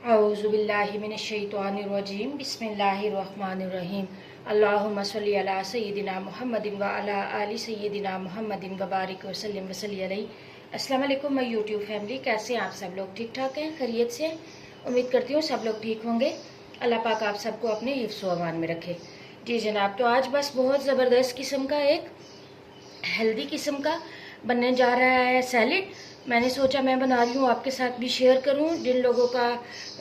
औज़ुबिल्लाहि मिनश्शैतानिर्रजीम बिस्मिल्लाहिर्रहमानिर्रहीम अल्लाहुम्मा सल्लि अला सय्यिदिना मुहम्मदिन व अला आलि सय्यिदिना मुहम्मदिन व बारिक वसल्लिम वसल्ली अलैहि। अस्सलाम वालेकुम माय यूट्यूब फैमिली, कैसे हैं आप सब लोग? ठीक ठाक हैं, खैरियत से? उम्मीद करती हूँ सब लोग ठीक होंगे। अल्लाह पाक आप सबको अपने हिफ्ज़ व अमान में रखे। जी जनाब, तो आज बस बहुत ज़बरदस्त किस्म का एक हेल्दी किस्म का बनने जा रहा है सैलेड। मैंने सोचा मैं बना रही हूँ, आपके साथ भी शेयर करूँ। जिन लोगों का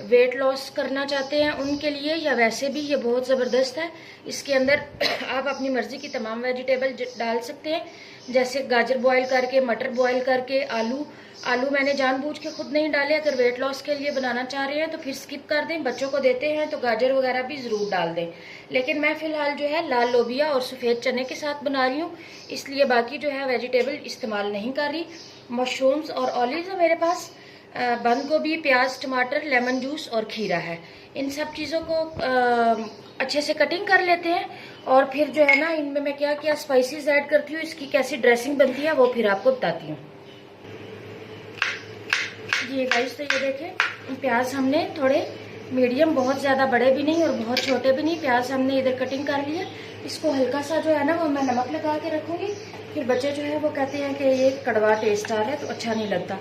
वेट लॉस करना चाहते हैं उनके लिए, या वैसे भी ये बहुत ज़बरदस्त है। इसके अंदर आप अपनी मर्ज़ी की तमाम वेजिटेबल डाल सकते हैं, जैसे गाजर बॉईल करके, मटर बॉईल करके, आलू मैंने जानबूझ के खुद नहीं डाले। अगर वेट लॉस के लिए बनाना चाह रहे हैं तो फिर स्किप कर दें। बच्चों को देते हैं तो गाजर वगैरह भी ज़रूर डाल दें। लेकिन मैं फ़िलहाल जो है लाल लोबिया और सफ़ेद चने के साथ बना रही हूँ, इसलिए बाकी जो है वेजिटेबल इस्तेमाल नहीं कर रही। मशरूम्स और ऑलिव्स है मेरे पास, बंद गोभी, प्याज, टमाटर, लेमन जूस और खीरा है। इन सब चीज़ों को अच्छे से कटिंग कर लेते हैं और फिर जो है ना, इनमें मैं क्या क्या स्पाइसेस ऐड करती हूँ, इसकी कैसी ड्रेसिंग बनती है वो फिर आपको बताती हूँ। ये गाइस, तो ये देखें, प्याज हमने थोड़े मीडियम, बहुत ज़्यादा बड़े भी नहीं और बहुत छोटे भी नहीं, प्याज हमने इधर कटिंग कर लिया। इसको हल्का सा जो है ना वो मैं नमक लगा के रखूँगी। फिर बच्चे जो है वो कहते हैं कि ये कड़वा टेस्ट आ रहा है तो अच्छा नहीं लगता।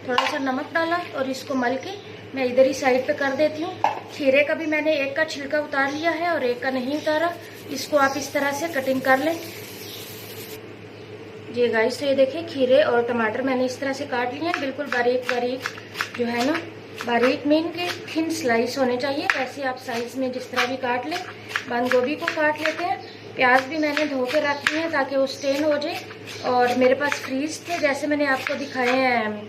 थोड़ा सा नमक डाला और इसको मल के मैं इधर ही साइड पे कर देती हूँ। खीरे का भी मैंने एक का छिलका उतार लिया है और एक का नहीं उतारा। इसको आप इस तरह से कटिंग कर लें। ये गाइस, तो ये देखिए खीरे और टमाटर मैंने इस तरह से काट लिए हैं, बिल्कुल बारीक बारीक जो है ना, बारीक में इनके थिन स्लाइस होने चाहिए। वैसे आप साइज में जिस तरह भी काट लें। बंद गोभी को काट लेते हैं। प्याज भी मैंने धो के रख दिए हैं ताकि वो स्टेन हो जाए। और मेरे पास फ्रीज थे, जैसे मैंने आपको दिखाए हैं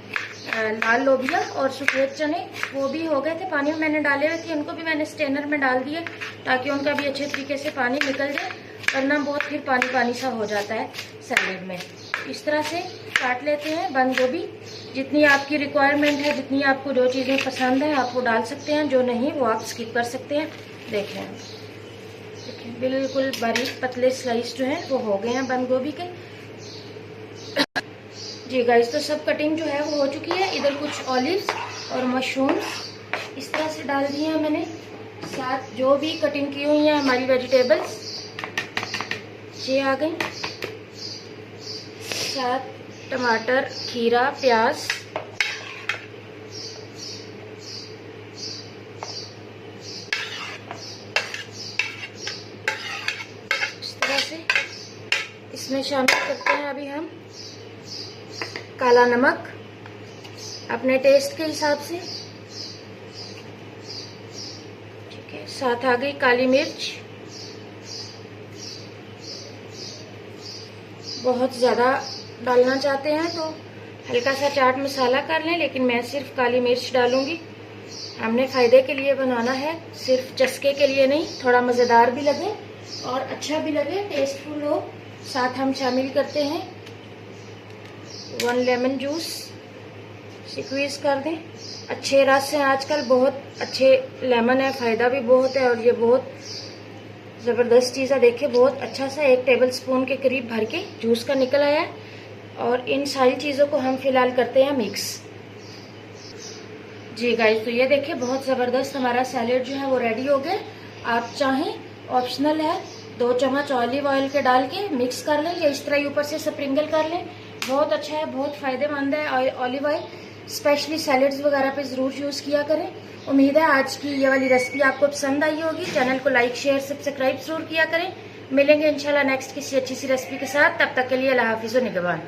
लाल लोबिया और सफ़ेद चने, वो भी हो गए थे, पानी में मैंने डाले हुए थे। उनको भी मैंने स्टेनर में डाल दिए ताकि उनका भी अच्छे तरीके से पानी निकल जाए, वरना बहुत फिर पानी पानी सा हो जाता है सैलेड में। इस तरह से काट लेते हैं बंद गोभी। जितनी आपकी रिक्वायरमेंट है, जितनी आपको जो चीज़ें पसंद है आप वो डाल सकते हैं, जो नहीं वो आप स्किप कर सकते हैं। देखें बिल्कुल बारीक पतले स्लाइस जो हैं वो हो गए हैं बंद गोभी के। जी गाइस, तो सब कटिंग जो है वो हो चुकी है। इधर कुछ ऑलिव्स और मशरूम्स इस तरह से डाल दिए हैं मैंने, साथ जो भी कटिंग की हुई है हमारी वेजिटेबल्स ये आ गई, साथ टमाटर, खीरा, प्याज, इस तरह से। इसमें शामिल करते हैं अभी हम काला नमक अपने टेस्ट के हिसाब से, ठीक है। साथ आ गई काली मिर्च, बहुत ज़्यादा डालना चाहते हैं तो हल्का सा चाट मसाला कर लें, लेकिन मैं सिर्फ काली मिर्च डालूंगी। हमने फ़ायदे के लिए बनाना है, सिर्फ चस्के के लिए नहीं, थोड़ा मज़ेदार भी लगे और अच्छा भी लगे, टेस्टफुल हो। साथ हम शामिल करते हैं 1 लेमन जूस, स्क्वीज कर दें। अच्छे रस हैं आजकल, बहुत अच्छे लेमन है, फ़ायदा भी बहुत है और ये बहुत ज़बरदस्त चीज़ है। देखिए बहुत अच्छा सा 1 टेबल स्पून के करीब भर के जूस का निकल आया है। और इन सारी चीज़ों को हम फिलहाल करते हैं मिक्स। जी गाइस, तो ये देखिए बहुत ज़बरदस्त हमारा सैलेड जो है वो रेडी हो गया। आप चाहें, ऑप्शनल है, 2 चम्मच ऑलिव ऑयल के डाल के मिक्स कर लें या इस तरह ही ऊपर से स्प्रिंकल कर लें। बहुत अच्छा है, बहुत फ़ायदेमंद है ऑलिव ऑयल, स्पेशली सैलेड्स वगैरह पे ज़रूर यूज़ किया करें। उम्मीद है आज की ये वाली रेसिपी आपको पसंद आई होगी। चैनल को लाइक, शेयर, सब्सक्राइब ज़रूर किया करें। मिलेंगे इंशाल्लाह नेक्स्ट किसी अच्छी सी रेसिपी के साथ। तब तक के लिए अल्लाह हाफिज़ व निगहबान।